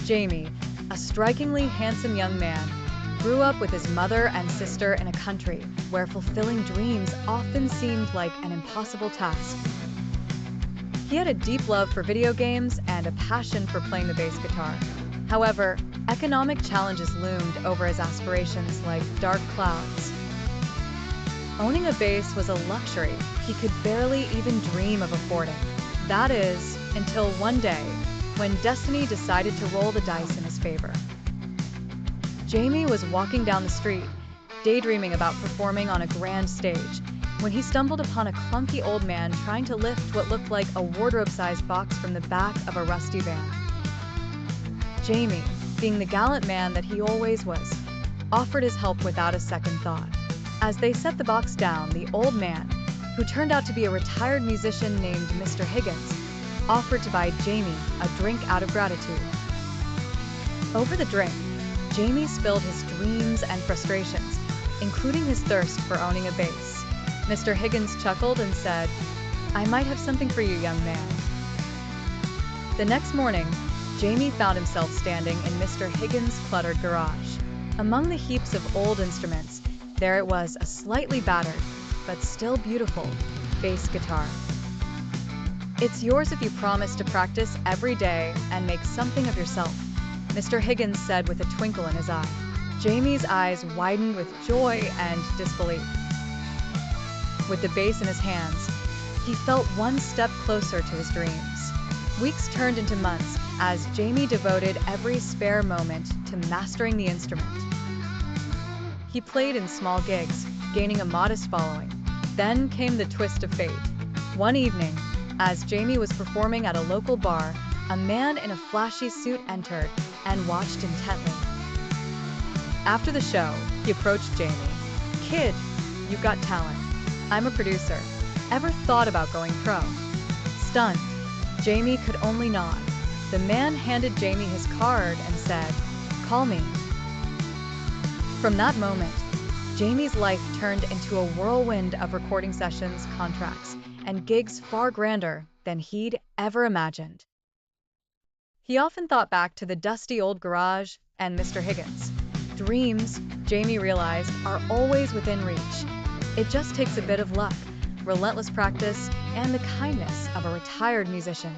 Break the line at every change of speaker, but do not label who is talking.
Jamie, a strikingly handsome young man, grew up with his mother and sister in a country where fulfilling dreams often seemed like an impossible task. He had a deep love for video games and a passion for playing the bass guitar. However, economic challenges loomed over his aspirations like dark clouds. Owning a bass was a luxury he could barely even dream of affording. That is, until one day, when destiny decided to roll the dice in his favor. Jamie was walking down the street, daydreaming about performing on a grand stage, when he stumbled upon a clunky old man trying to lift what looked like a wardrobe-sized box from the back of a rusty van. Jamie, being the gallant man that he always was, offered his help without a second thought. As they set the box down, the old man, who turned out to be a retired musician named Mr. Higgins, offered to buy Jamie a drink out of gratitude. Over the drink, Jamie spilled his dreams and frustrations, including his thirst for owning a bass. Mr. Higgins chuckled and said, "I might have something for you, young man." The next morning, Jamie found himself standing in Mr. Higgins' cluttered garage. Among the heaps of old instruments, there it was, a slightly battered, but still beautiful, bass guitar. "It's yours if you promise to practice every day and make something of yourself," Mr. Higgins said with a twinkle in his eye. Jamie's eyes widened with joy and disbelief. With the bass in his hands, he felt one step closer to his dreams. Weeks turned into months as Jamie devoted every spare moment to mastering the instrument. He played in small gigs, gaining a modest following. Then came the twist of fate. One evening, as Jamie was performing at a local bar, a man in a flashy suit entered and watched intently. After the show, he approached Jamie. "Kid, you've got talent. I'm a producer. Ever thought about going pro?" Stunned, Jamie could only nod. The man handed Jamie his card and said, "Call me." From that moment, Jamie's life turned into a whirlwind of recording sessions, contracts, and gigs far grander than he'd ever imagined. He often thought back to the dusty old garage and Mr. Higgins. Dreams, Jamie realized, are always within reach. It just takes a bit of luck, relentless practice, and the kindness of a retired musician.